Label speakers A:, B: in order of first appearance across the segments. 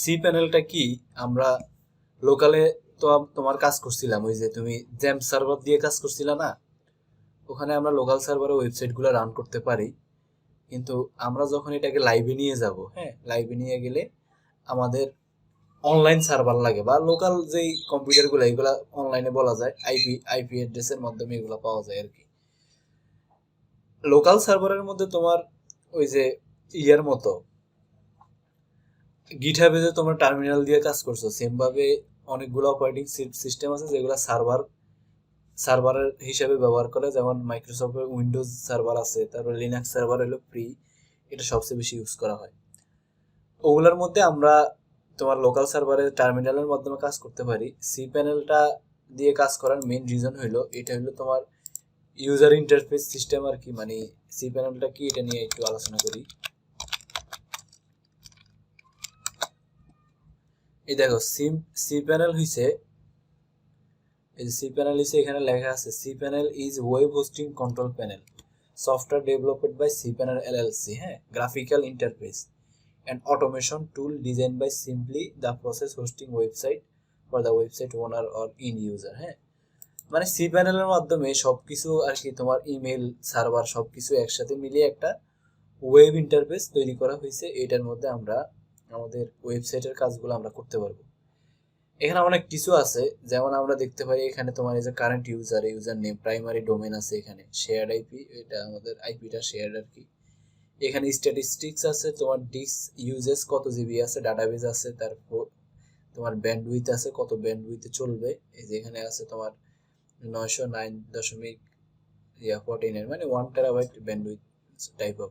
A: C প্যানেলটা কি? আমরা লোকালে তো তোমার কাজ করছিলাম, ওই যে তুমি জেম সার্ভার দিয়ে কাজ করছিলা না, ওখানে আমরা লোকাল সার্ভারে ওয়েবসাইটগুলো রান করতে পারি। কিন্তু আমরা যখন এটাকে লাইভে নিয়ে যাব, হ্যাঁ, লাইভে নিয়ে গেলে আমাদের অনলাইন সার্ভার লাগে, বা লোকাল যেই কম্পিউটারগুলো এগুলা অনলাইনে বলা যায় আইপি অ্যাড্রেসের মাধ্যমে এগুলো পাওয়া যায় আর কি। লোকাল সার্ভারের মধ্যে তোমার ওই যে ইয়ার মতো গিটহাবে যে তোমরা টার্মিনাল দিয়ে কাজ করছো, সেম ভাবে অনেকগুলো অপারেটিং সিস্টেম আছে যেগুলো সার্ভারের হিসেবে ব্যবহার করে। যেমন মাইক্রোসফটের উইন্ডোজ সার্ভার আছে, তারপর লিনাক্স সার্ভার হলো ফ্রি, এটা সবচেয়ে বেশি ইউজ করা হয়। ওগুলোর মধ্যে আমরা তোমার লোকাল সার্ভারের টার্মিনালের মাধ্যমে কাজ করতে পারি। সি প্যানেলটা দিয়ে কাজ করার মেইন রিজন হইলো এটা হইলো তোমার ইউজার ইন্টারফেস সিস্টেম আর কি। মানে সি প্যানেলটা কি, এটা নিয়ে একটু আলোচনা করি। এই দেখো, সি প্যানেল হইছে, এই সি প্যানেল হইছে, এখানে লেখা আছে cPanel is web hosting control panel, software developed by cPanel LLC, হ্যাঁ, graphical interface and automation tool designed by simply the process hosting website for the website owner or end user। হ্যাঁ, মানে C প্যানেলের মাধ্যমে সবকিছু আর কি, তোমার email server সবকিছু একসাথে মিলিয়ে একটা ওয়েব ইন্টারফেস তৈরি করা হয়েছে। এটার মধ্যে আমরা আমাদের ওয়েবসাইটের কাজগুলো আমরা করতে পারবো। এখানে অনেক কিছু আছে, যেমন আমরা দেখতে পারি এখানে তোমার এই যে current user name, primary domain আছে, এখানে শেয়ার্ড আইপি, এটা আমাদের আইপিটা শেয়ার্ড আর কি। এখানে স্ট্যাটিস্টিক্স আছে, তোমার ডিস্ক ইউজেস কত জিবি আছে, ডাটাবেজ আছে, তারপর তোমার ব্যান্ডউইথ আছে, কত ব্যান্ডউইথে চলবে। এই যে এখানে আছে তোমার 909.14 মানে 1 টেরাবাইট ব্যান্ডউইথ টাইপ অফ।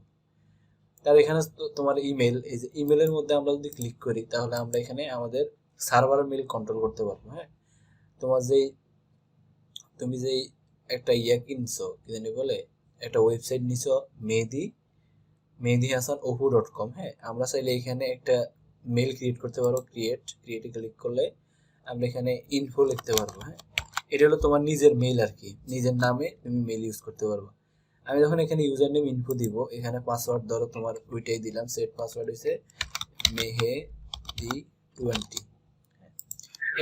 A: তার এখানে তোমার ইমেল, এই যে ইমেলের মধ্যে আমরা যদি ক্লিক করি তাহলে আমরা এখানে আমাদের সার্ভার মেল কন্ট্রোল করতে পারবো। হ্যাঁ, তোমার যেই তুমি যেই একটা কিনছো, কি জানি বলে, একটা ওয়েবসাইট নিছো, মেহেদি মেহেদি হাসান ওহু .com, হ্যাঁ, আমরা চাইলে এখানে একটা মেল ক্রিয়েট করতে পারবো। ক্রিয়েটে ক্লিক করলে আমরা এখানে ইনফো লিখতে পারবো। হ্যাঁ, এটা হলো তোমার নিজের মেল আর কি, নিজের নামে তুমি মেল ইউজ করতে পারবো। আমি যখন এখানে ইউজার নেম ইনফো দিব, এখানে পাসওয়ার্ড ধরো তোমার ওইটাই দিলাম, সেট পাসওয়ার্ড হয়েছে মেহেদি 20,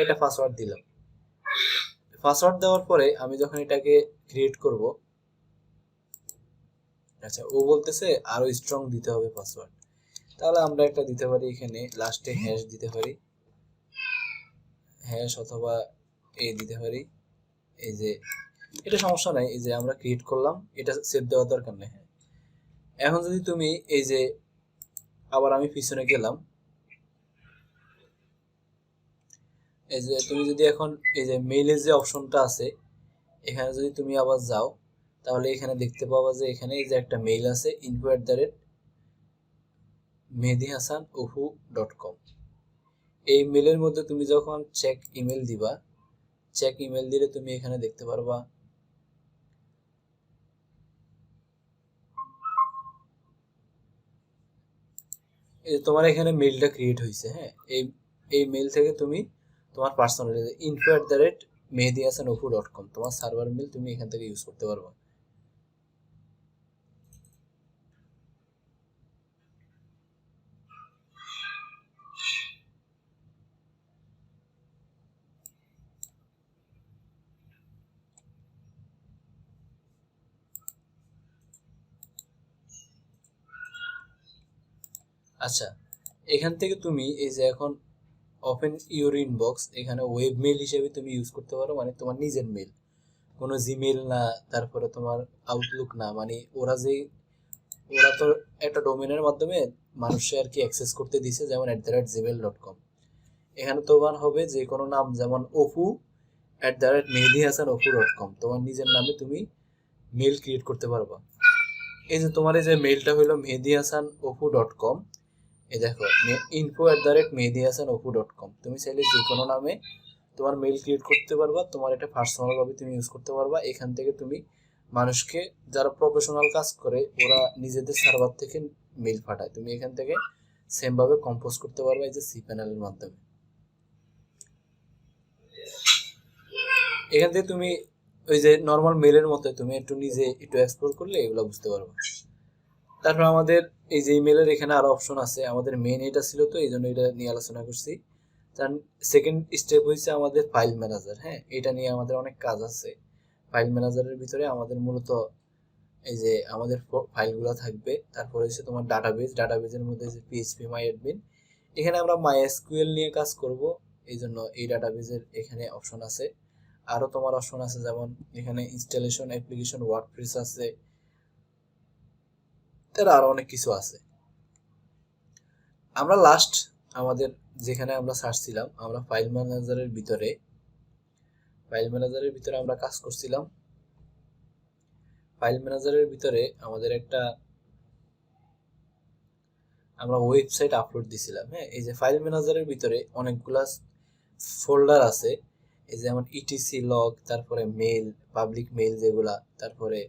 A: এটা পাসওয়ার্ড দিলাম। পাসওয়ার্ড দেওয়ার পরে আমি যখন এটাকে ক্রিয়েট করব, আচ্ছা, ও বলতেছে আরো স্ট্রং দিতে হবে পাসওয়ার্ড, তাহলে আমরা একটা দিতে পারি, এখানে লাস্টে হ্যাশ দিতে পারি, হ্যাশ অথবা এ দিতে পারি। এই যে এটা সমস্যা নাই, এই যে আমরা ক্রিয়েট করলাম, এটা সেভ দেওয়ার দরকার নেই। হ্যাঁ, এখন যদি তুমি এই যে আবার আমি পিছনে গেলাম, এই যে তুমি যদি এখন এই যে মেইলের যে অপশনটা আছে, এখানে যদি তুমি আবার যাও, তাহলে এখানে দেখতে পাবা যে এখানে এই যে একটা মেইল আছে, info@mehdihasanuhu.com। এই মেলের মধ্যে তুমি যখন চেক ইমেল দিবা, চেক ইমেল দিলে তুমি এখানে দেখতে পারবা এই তোমার এখানে মেইলটা ক্রিয়েট হয়েছে। হ্যাঁ, এই মেইল থেকে তুমি তোমার পার্সোনাল info@mehdihasanuhu.com তোমার সার্ভার মেইল তুমি এখান থেকে ইউজ করতে পারবা। আচ্ছা, এখান থেকে তুমি এই যে এখন ওপেন ইউর ইনবক্স, এখানে ওয়েব মেইল হিসেবে তুমি ইউজ করতে পারো, মানে তোমার নিজের মেইল, কোনো জিমেইল না, তারপরে তোমার আউটলুক না। মানে ওরা তো একটা ডোমেনের মাধ্যমে মানুষে আর কি অ্যাক্সেস করতে দিছে, যেমন @gmail.com। এখানে তোমার হবে যে কোনো নাম, যেমন opu@mehdihasanuhu.com, তোমার নিজের নামে তুমি মেইল ক্রিয়েট করতে পারবা। এই যে তোমার এই যে মেইলটা হলো mehdihasanuhu.com, এই দেখো info@mehdihasanuhu.com, তুমি চাইলে যে কোনো নামে তোমার মেইল ক্রিয়েট করতে পারবা, তোমার এটা পার্সোনাল ভাবে তুমি ইউজ করতে পারবা। এখান থেকে তুমি মানুষকে, যারা প্রফেশনাল কাজ করে ওরা নিজেদের সার্ভার থেকে মেইল পাঠায়, তুমি এখান থেকে সেম ভাবে কম্পোজ করতে পারবা এই যে সি প্যানেলের মাধ্যমে। এখান থেকে তুমি ওই যে নর্মাল মেইলের মতো তুমি একটু নিজে একটু এক্সপ্লোর করলে এগুলো বুঝতে পারবা। তারপর আমাদের এই যে ইমেলের এখানে আরো অপশন আছে, আমাদের মেইন এটা ছিল তো এই জন্য এটা নিয়ে আলোচনা করছি। তার সেকেন্ড স্টেপ হয়েছে আমাদের ফাইল ম্যানেজার। হ্যাঁ, এটা নিয়ে আমাদের অনেক কাজ আছে। ফাইল ম্যানেজারের ভিতরে আমাদের মূলত এই যে আমাদের ফাইলগুলো থাকবে, তারপর হচ্ছে তোমার ডাটাবেজ, ডাটাবেজের মধ্যে যে পিএইচপি মাই অ্যাডমিন, এখানে আমরা মাই এসকিউএল নিয়ে কাজ করব, এই জন্য এই ডাটাবেজের এখানে অপশন আছে। আরো তোমার অপশন আছে, যেমন এখানে ইনস্টলেশন অ্যাপ্লিকেশন ওয়ার্ডপ্রেস আছে, তার আরো অনেক কিছু আছে। আমরা লাস্ট আমাদের যেখানে আমরা সার্চ ছিলাম, আমরা ফাইল ম্যানেজারের ভিতরে আমরা কাজ করছিলাম। ফাইল ম্যানেজারের ভিতরে আমাদের একটা আমরা ওয়েবসাইট আপলোড দিছিলাম। হ্যাঁ, এই যে ফাইল ম্যানেজারের ভিতরে অনেকগুলা ফোল্ডার আছে, এই যেমন ইটিসি লগ, তারপরে মেল, পাবলিক মেল যেগুলা, তারপরে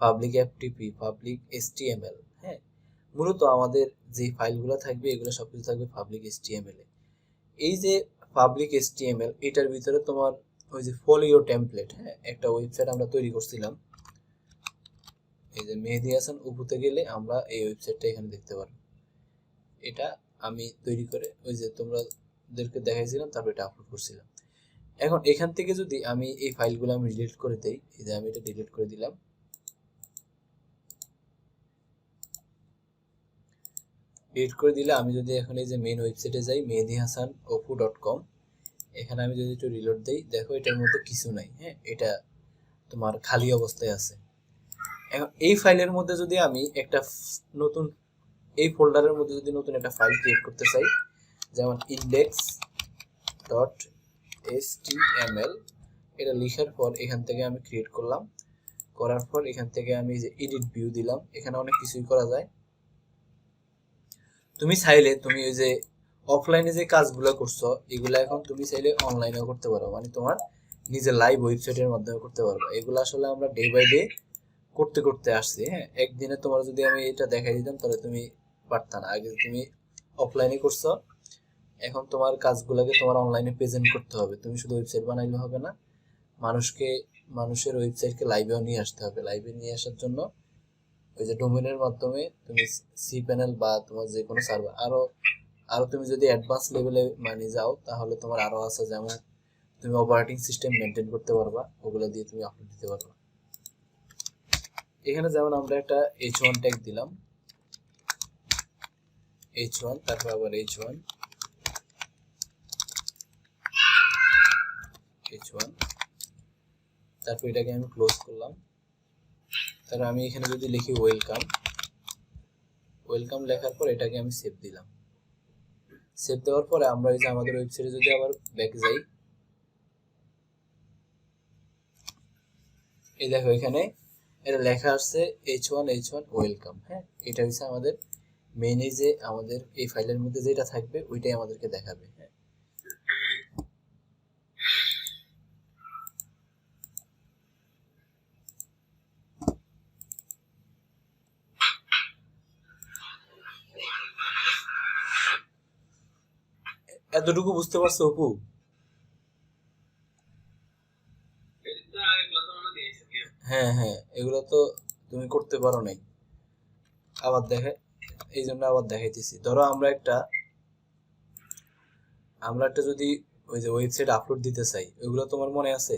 A: পাবলিক এফটিপি, পাবলিক এসটিএমএল। হ্যাঁ, মূলত আমাদের যে ফাইলগুলো থাকবে এগুলো সবকিছু থাকবে পাবলিক এসটিএমএল এ। এই যে পাবলিক এসটিএমএল, এটার ভিতরে তোমার ওই যে ফোলিও টেমপ্লেট, হ্যাঁ, একটা ওয়েবসাইট আমরা তৈরি করছিলাম। এই যে মেহেদি হাসান উপুতে গেলে আমরা এই ওয়েবসাইটটা এখানে দেখতে পারবো। এটা আমি তৈরি করে ওই যে তোমাদেরকে দেখাইছিলাম, তারপর এটা আপলোড করছিলাম। এখন এখান থেকে যদি আমি এই ফাইলগুলো আমি ডিলিট করে দেই, এই যে আমি এটা ডিলিট করে দিলাম। ডিলিট করে দিলে আমি যদি এখন এই যে মেইন ওয়েবসাইটে যাই, mehdihasanoppu.com, এখানে আমি যদি একটু রিলোড দেই, দেখো এটার মধ্যে কিছু নাই। হ্যাঁ, এটা তোমার খালি অবস্থায় আছে। এখন এই ফাইলের মধ্যে যদি আমি একটা নতুন, এই ফোল্ডারের মধ্যে যদি নতুন একটা ফাইল ক্রিয়েট করতে চাই, যেমন ইন্ডেক্স ডট এসটিএমএল, এটা লিখার পর এখান থেকে আমি ক্রিয়েট করলাম। করার পর এখান থেকে আমি যে এডিট ভিউ দিলাম, এখানে অনেক কিছুই করা যায়। তুমি চাইলে তুমি ওই যে অফলাইনে যে কাজগুলো করছো এগুলো এখন তুমি চাইলে অনলাইনেও করতে পারো, মানে তোমার নিজের লাইভ ওয়েবসাইটের মাধ্যমে করতে পারবো। এগুলো আসলে আমরা ডে বাই ডে করতে করতে আসছি। হ্যাঁ, একদিনে তোমার যদি আমি এটা দেখাই দিতাম তাহলে তুমি পারতা না। আগে তুমি অফলাইনে করছো, এখন তোমার কাজগুলোকে তোমার অনলাইনে প্রেজেন্ট করতে হবে। তুমি শুধু ওয়েবসাইট বানাইলে হবে না, মানুষের ওয়েবসাইটকে লাইভেও নিয়ে আসতে হবে। লাইভে নিয়ে আসার জন্য ওই যে ডোমেনের মাধ্যমে তুমি সি প্যানেল বা তোমার যে কোনো সার্ভার, আরো আরো তুমি যদি অ্যাডভান্স লেভেলে মানে যাও তাহলে তোমার আরো আছে, যেমন তুমি অপারেটিং সিস্টেম মেনটেন করতে পারবা, ওগুলো দিয়ে তুমি আপলোড দিতে পারবা। এখানে যেমন আমরা একটা h1 ট্যাগ দিলাম, h1, তারপর আবার h1, তারপর এটাকে আমি ক্লোজ করলাম। তারপর আমি এখানে যদি লিখি ওয়েলকাম, ওয়েলকাম লেখার পর এটাকে আমি সেভ দিলাম। সেভ দেওয়ার পরে আমরা এই যে আমাদের ওয়েবসাইটে যদি আবার ব্যাক যাই, এই দেখো এখানে এটা লেখা আসছে h1 ওয়েলকাম। হ্যাঁ, এটা হচ্ছে আমাদের মেইন, এই যে আমাদের এই ফাইলের মধ্যে যেটা থাকবে ওইটাই আমাদেরকে দেখাবে। হ্যাঁ, এতটুকু বুঝতে পারছো অপু? হ্যাঁ হ্যাঁ, এগুলো তো তুমি করতে পারো নাই। আবার দেখে, এই জন্য আবার দেখাইতেছি। ধরো আমরা একটা যদি ওই যে ওয়েবসাইট আপলোড দিতে চাই, ওইগুলো তোমার মনে আছে?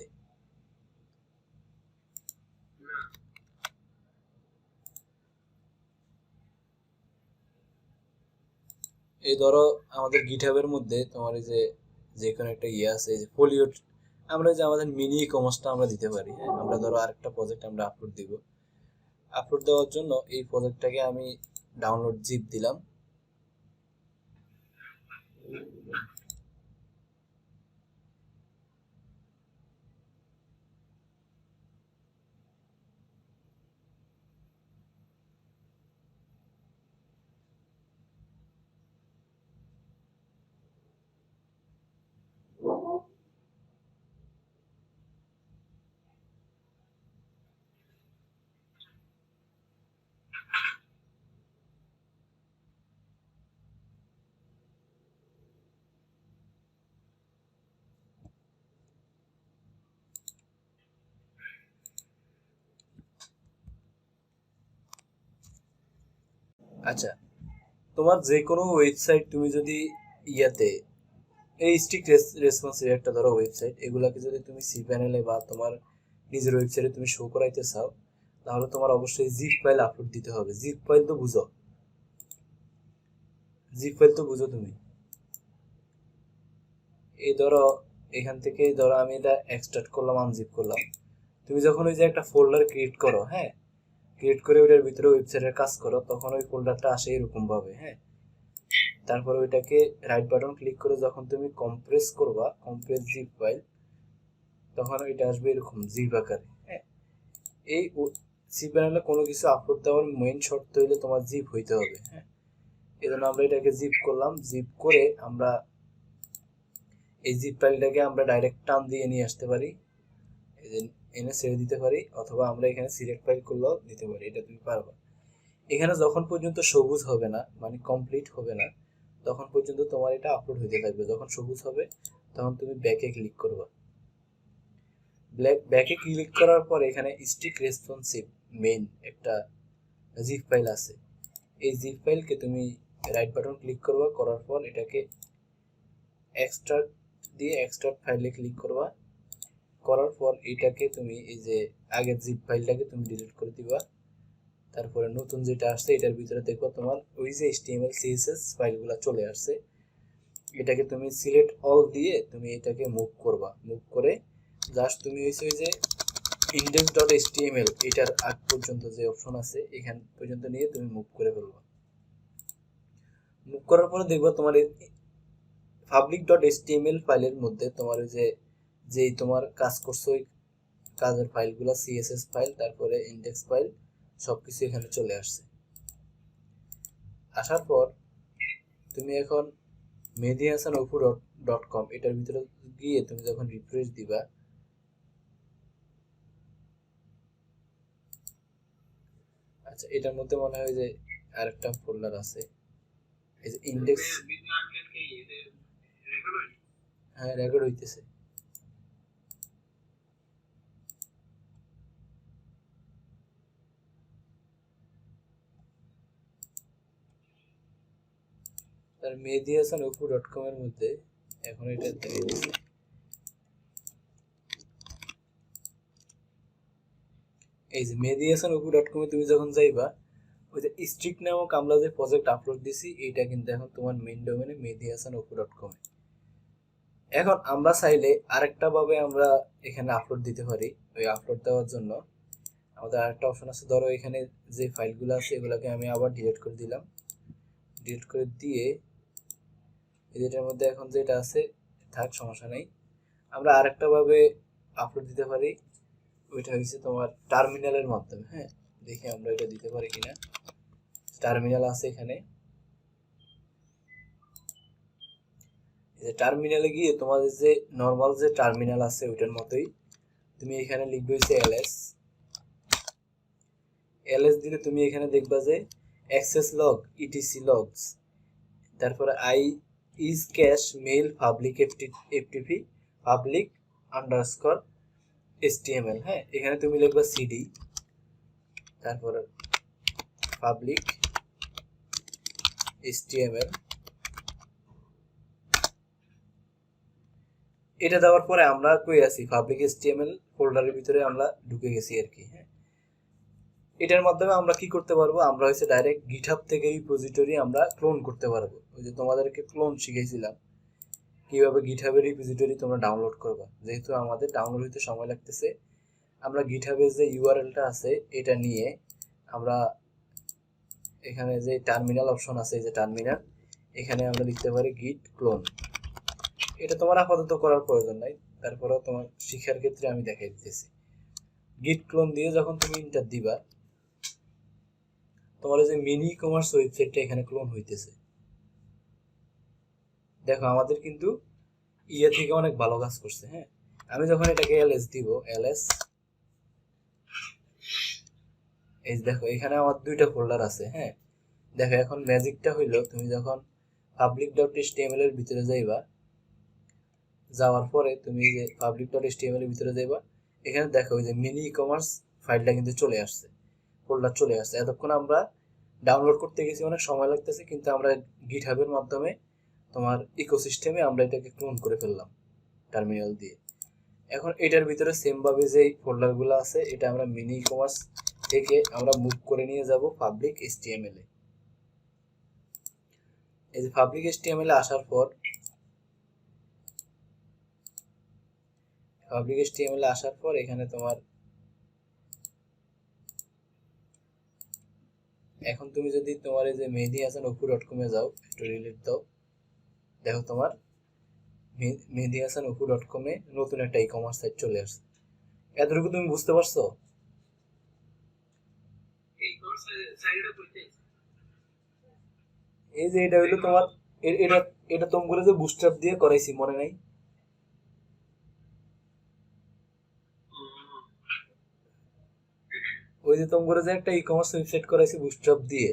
A: এই ধরো আমাদের গিটহাবের মধ্যে তোমার এই যে যে কোনো একটা ইয়ে আছে, এই যে ফোলিও, আমরা যে আমাদের মিনি ই কমার্সটা আমরা দিতে পারি। হ্যাঁ, আমরা ধরো আরেকটা প্রজেক্ট আমরা আপলোড দিব। আপলোড দেওয়ার জন্য এই প্রজেক্টটাকে আমি ডাউনলোড জিপ দিলাম। আচ্ছা, তোমার যে কোনো ওয়েবসাইট তুমি যদি ইয়াতে এই স্ট্রিক রেসপন্সিভ একটা ধরো ওয়েবসাইট, এগুলাকে যদি তুমি সি প্যানেলে বা তোমার নিজের ওয়েবসাইটে তুমি শো করাইতে চাও, তাহলে তোমার অবশ্যই জিপ ফাইল আপলোড দিতে হবে। জিপ ফাইল তো বুঝো, জিপ ফাইল তো বুঝো তুমি। এই ধরো এখান থেকে ধরো আমি এটা এক্সট্রাক্ট করলাম, আনজিপ করলাম। তুমি যখন ওই যে একটা ফোল্ডার ক্রিয়েট করো, হ্যাঁ, ক্রিয়েট করে ওইটার ভিতরে ওয়েবসাইটের কাজ করো, তখন ওই ফোল্ডারটা আসে এরকম ভাবে, হ্যাঁ। তারপরে ওইটাকে রাইট বাটন ক্লিক করে যখন তুমি কম্প্রেস করবা, কম্প্রেস জিপ ফাইল, তখন ওইটা আসবে এরকম জিপ আকারে, হ্যাঁ। এই সি প্যানেলে কোনো কিছু আপলোড দেওয়ার মেইন শর্ত হইলে তোমার জিপ হইতে হবে, হ্যাঁ। এই জন্য আমরা এটাকে জিপ করলাম। জিপ করে আমরা এই জিপ ফাইলটাকে আমরা ডাইরেক্ট টান দিয়ে নিয়ে আসতে পারি, এই যে এনে ছেড়ে দিতে পারি, অথবা আমরা এখানে সিলেক্ট ফাইল করলেও দিতে পারি, এটা তুমি পারবা। এখানে যখন পর্যন্ত সবুজ হবে না, মানে কমপ্লিট হবে না, তখন পর্যন্ত তোমার এটা আপলোড হইতে থাকবে। যখন সবুজ হবে তখন তুমি ব্যাকে ক্লিক করবা। ব্যাকে ক্লিক করার পর এখানে স্টিক রেসপন্সিভ মেইন একটা জিপ ফাইল আছে। এই জিপ ফাইলকে তুমি রাইট বাটন ক্লিক করবা, করার পর এটাকে এক্সট্রাক্ট দিয়ে এক্সট্রাক্ট ফাইলে ক্লিক করবা। করার পর এটাকে তুমি এই যে আগের জিপ ফাইলটাকে তুমি ডিলিট করে দিবা। তারপরে নতুন যেটা আসছে এটার ভিতরে দেখো তোমার ওই যে HTML CSS ফাইলগুলো চলে আসছে। এটাকে তুমি সিলেক্ট অল দিয়ে তুমি এটাকে মুভ করবা। মুভ করে জাস্ট তুমি ওই যে index.html এটার আগ পর্যন্ত যে অপশন আছে এখান পর্যন্ত নিয়ে তুমি মুভ করে ফেলবা। মুভ করার পরে দেখবা তোমার public.html ফাইলের মধ্যে তোমার ওই যেই তোমার কাজ করছো ওই কাজের ফাইলগুলো, CSS ফাইল, তারপরে ইন্ডেক্স ফাইল, সবকিছু এখানে চলে আসছে। আসার পর তুমি এখন mehdihasanophu.com এটার ভিতরে গিয়ে তুমি যখন রিফ্রেশ দিবা, আচ্ছা এটার মধ্যে মনে হয় যে আরেকটা ফোল্ডার আছে, এই যে ইন্ডেক্স, হ্যাঁ রেকর্ড হইতেছে। তার mehdihasanophu.com এর মধ্যে এখন এটা দেখে দিচ্ছে। এই যে mehdihasanophu.com এ তুমি যখন যাইবা, ওই যে স্ট্রিক নামক আমরা যে প্রজেক্ট আপলোড দিছি এইটা কিন্তু এখন তোমার মেইন ডোমেনে mehdihasanophu.com এ। এখন আমরা চাইলে আরেকটা ভাবে আমরা এখানে আপলোড দিতে পারি। ওই আপলোড দেওয়ার জন্য আমাদের আরেকটা অপশন আছে। ধরো এখানে যে ফাইলগুলো আছে এগুলোকে আমি আবার ডিলিট করে দিলাম। ডিলিট করে দিয়ে এটার মধ্যে এখন যেটা আছে থাক, সমস্যা নেই। আমরা আরেকটা ভাবে আপলোড দিতে পারি, ওইটা হচ্ছে তোমার টার্মিনালের মাধ্যমে, হ্যাঁ। দেখি আমরা এটা দিতে পারি কিনা। টার্মিনাল আছে এখানে, যে টার্মিনালে গিয়ে তোমাদের যে নর্মাল যে টার্মিনাল আছে ওইটার মতোই তুমি এখানে লিখবে হচ্ছে ls। ls দিলে তুমি এখানে দেখবা যে access log etc logs, তারপরে i is cache mail public ftp public underscore html, হ্যাঁ। এখানে তুমি লিখবা cd, তারপরে public html। এটা দেওয়ার পরে আমরা কই আছি, পাবলিক HTML ফোল্ডারের ভিতরে আমরা ঢুকে গেছি আর কি, হ্যাঁ। এটার মাধ্যমে আমরা কি করতে পারবো, আমরা হচ্ছে ডাইরেক্ট গিটহাব থেকে রিপোজিটরি আমরা ক্লোন করতে পারবো। ওই যে তোমাদেরকে ক্লোন শিখাইছিলাম কিভাবে গিটহাবের রিপোজিটরি তোমরা ডাউনলোড করবা। যেহেতু আমাদের ডাউনলোড হতে সময় লাগতেছে, আমরা গিটহাবের যে ইউআরএলটা আছে এটা নিয়ে আমরা এখানে যে টার্মিনাল অপশন আছে, এই যে টার্মিনাল, এখানে আমরা লিখতে পারি গিট ক্লোন। এটা তোমার আপাতত করার প্রয়োজন নাই, তারপরেও তোমার শিক্ষার ক্ষেত্রে আমি দেখাই দিতেছি। গিট ক্লোন দিয়ে যখন তুমি ইন্টার দিবা, তোমার যে মিনি কমার্স ওয়েবসাইটটা এখানে ক্লোন হইতেছে। দেখো আমাদের কিন্তু ইয়ে থেকে অনেক ভালো কাজ করছে, হ্যাঁ। আমি যখন এটাকে ls দিব, ls, এই দেখো এখানে আমার দুইটা ফোল্ডার আছে, হ্যাঁ। দেখো এখন ম্যাজিকটা হইলো, তুমি যখন public.html এর ভিতরে যাইবা, যাওয়ার পরে তুমি যে public.html এর ভিতরে যাইবা, এখানে দেখো ওই যে মিনি কমার্স ফাইলটা কিন্তু চলে আসছে, ফোল্ডার চলে আসছে। এতক্ষণ আমরা ডাউনলোড করতে গেছি অনেক সময় লাগতেছে, কিন্তু আমরা গিটহাবের মাধ্যমে তোমার ইকোসিস্টেমে আমরা এটাকে ক্লোন করে ফেললাম টার্মিনাল দিয়ে। এখন এটার ভিতরে সেম ভাবে যে ফোল্ডারগুলো আছে এটা আমরা মিনি ই কমার্স থেকে আমরা মুভ করে নিয়ে যাব পাবলিক HTML এ। এই যে পাবলিক HTML এ আসার পর এখানে তোমার এখন তুমি যদি তোমার এই যে mehdihasanophu.com এ যাও, একটু রিলেট দাও, দেখো তোমার mehdihasanophu.com এ নতুন একটা ই কমার্স সাইট চলে আসছে। এতটুকু তুমি বুঝতে পারছো? এই যে এটা হইলো তোমার এটা এটা তুমি করে যে বুস্টআপ দিয়ে করাইছি, মনে নাই? ওই যে তুমি করে যে একটা ই কমার্স ওয়েবসাইট করাইছি বুস্টআপ দিয়ে,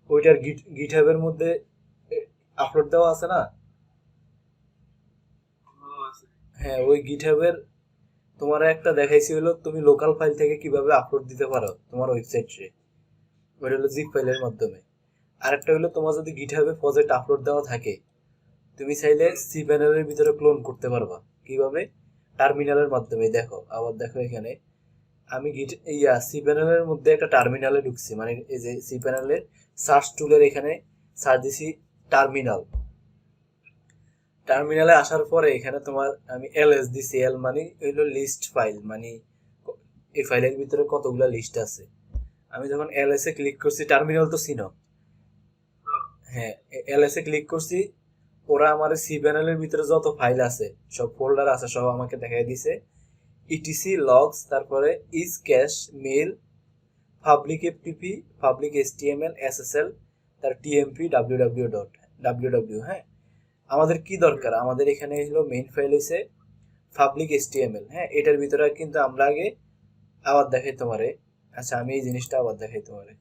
A: ওইটার গিটহাবের মধ্যে আপলোড দেওয়া আছে না? হ্যাঁ, ওই গিটহাবের তোমার একটা দেখাইছি হলো তুমি লোকাল ফাইল থেকে কিভাবে আপলোড দিতে পারো তোমার ওয়েবসাইটে, ওইটা হলো জিপ ফাইলের মাধ্যমে। আরেকটা হলো তোমার যদি গিটহাবে প্রজেক্ট আপলোড দেওয়া থাকে, তুমি চাইলে সি প্যানেলের ভিতরে ক্লোন করতে পারবা। কিভাবে? টার্মিনালের মাধ্যমে। দেখো, আবার দেখো এখানে আমি সি প্যানেলের মধ্যে একটা টার্মিনালে ঢুকছি, মানে এই যে সি প্যানেলের সার্চ টুলের এখানে সার্চ দিছি টার্মিনাল। টার্মিনালে আসার পরে এখানে তোমার আমি এলএস দিছি, এল মানে হইলো লিস্ট ফাইল, মানে এই ফাইলের ভিতরে কতগুলা লিস্ট আছে। আমি যখন এলএস এ ক্লিক করছি, টার্মিনাল তো চিনো? হ্যাঁ, এলএস এ ক্লিক করছি, ওরা আমার সি প্যানেলের ভিতরে যত ফাইল আছে, সব ফোল্ডার আছে, সব আমাকে দেখাই দিছে। ইটিসি লগস, তারপরে is cache, mail, public FTP, public HTML, SSL, তার টিএমপি, ডাব্লিউ। হ্যাঁ, আমাদের কি দরকার? আমাদের এখানে হলো মেইন ফাইল হইছে পাবলিক এসটিএমএল। হ্যাঁ, এটার ভিতরে কিন্তু আমরা আগে আবার দেখাই তোমারে। আচ্ছা, আমি এই জিনিসটা আবার দেখাই তোমারে।